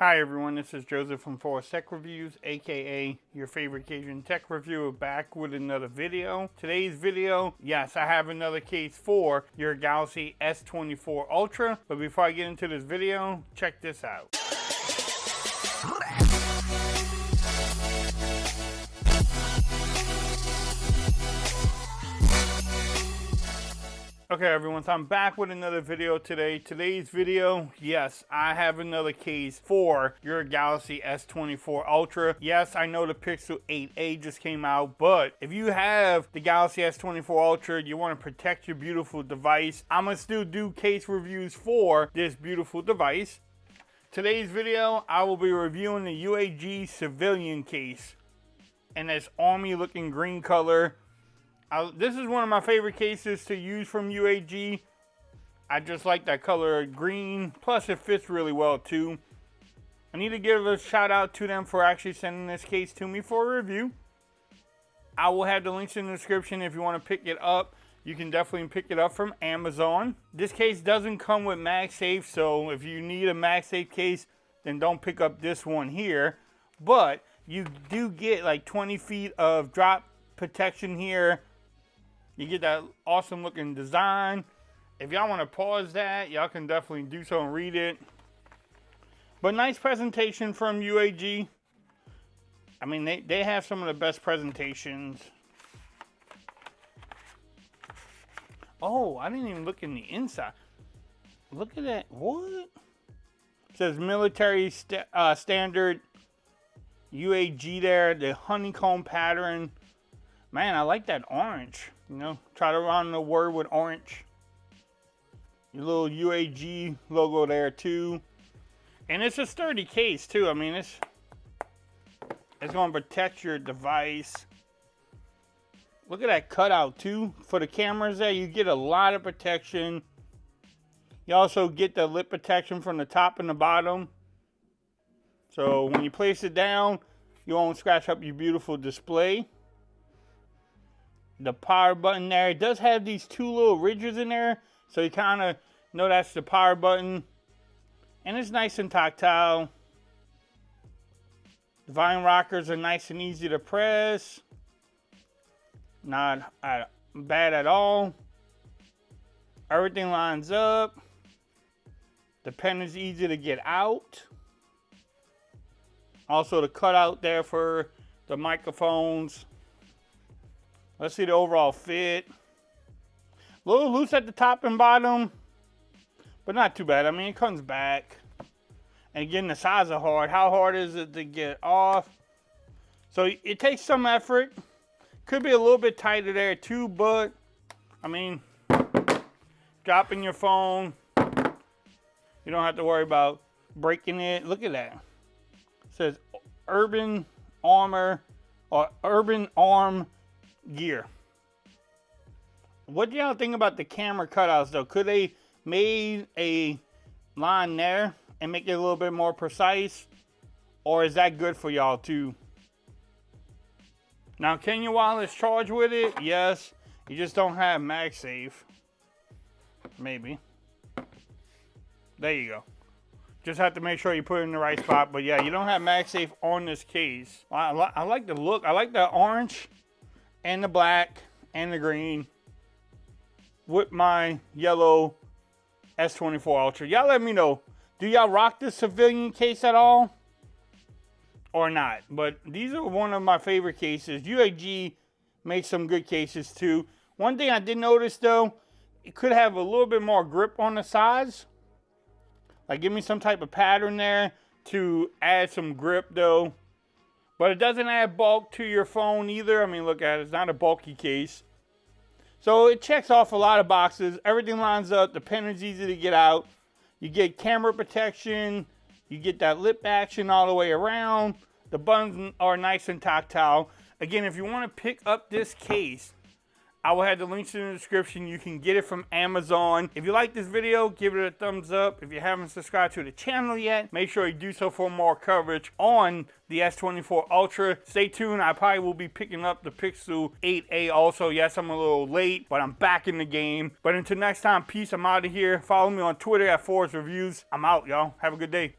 Hi everyone, this is Joseph from Forest Tech Reviews, aka your favorite Cajun tech reviewer, back with another video. Today's video, yes, I have another case for your Galaxy S24 Ultra, but before I get into this video, check this out. Okay everyone, so I'm back with another video today. Today's video, yes, I have another case for your Galaxy S24 Ultra. Yes, I know the Pixel 8a just came out, but if you have the Galaxy S24 Ultra, you want to protect your beautiful device, I'm going to still do case reviews for this beautiful device. Today's video, I will be reviewing the UAG civilian case in this army looking green color. This is one of my favorite cases to use from UAG. I just like that color green, plus it fits really well too. I need to give a shout out to them for actually sending this case to me for a review. I will have the links in the description if you want to pick it up. You can definitely pick it up from Amazon. This case doesn't come with MagSafe, so if you need a MagSafe case, then don't pick up this one here. But you do get like 20 feet of drop protection here. You get that awesome looking design. If y'all want to pause that, y'all can definitely do so and read it. But nice presentation from UAG. I mean, they have some of the best presentations. Oh, I didn't even look in the inside. Look at that. What? It says military standard UAG there. The honeycomb pattern. Man, I like that orange. You know, try to run the word with orange. Your little UAG logo there too. And it's a sturdy case too. I mean, it's going to protect your device. Look at that cutout too. For the cameras there, you get a lot of protection. You also get the lip protection from the top and the bottom. So when you place it down, you won't scratch up your beautiful display. The power button there, it does have these two little ridges in there, so you kind of know that's the power button. And it's nice and tactile. The volume rockers are nice and easy to press. Not bad at all. Everything lines up. The pen is easy to get out. Also the cutout there for the microphones. Let's see the overall fit. A little loose at the top and bottom, but not too bad. I mean, it comes back. And again, the sides are hard. How hard is it to get off? So it takes some effort. Could be a little bit tighter there too, but I mean, dropping your phone, you don't have to worry about breaking it. Look at that. It says Urban Armor or Urban Arm Gear. What do y'all think about the camera cutouts though? Could they made a line there and make it a little bit more precise? Or is that good for y'all too? Now, can your wireless charge with it? Yes. You just don't have MagSafe. Maybe. There you go. Just have to make sure you put it in the right spot. But yeah, you don't have MagSafe on this case. I like the look. I like the orange and the black and the green with my yellow S24 Ultra. Y'all let me know, do y'all rock this civilian case at all or not? But these are one of my favorite cases. UAG makes some good cases too. One thing I did notice though, it could have a little bit more grip on the sides. Like give me some type of pattern there to add some grip though. But it doesn't add bulk to your phone either. I mean, look at it. It's not a bulky case. So it checks off a lot of boxes. Everything lines up. The pen is easy to get out. You get camera protection. You get that lip action all the way around. The buttons are nice and tactile. Again, if you want to pick up this case, I will have the links in the description. You can get it from Amazon. If you like this video, give it a thumbs up. If you haven't subscribed to the channel yet, make sure you do so for more coverage on the S24 Ultra. Stay tuned. I probably will be picking up the Pixel 8a also. Yes, I'm a little late, but I'm back in the game. But until next time, peace. I'm out of here. Follow me on Twitter at Forest Reviews. I'm out, y'all. Have a good day.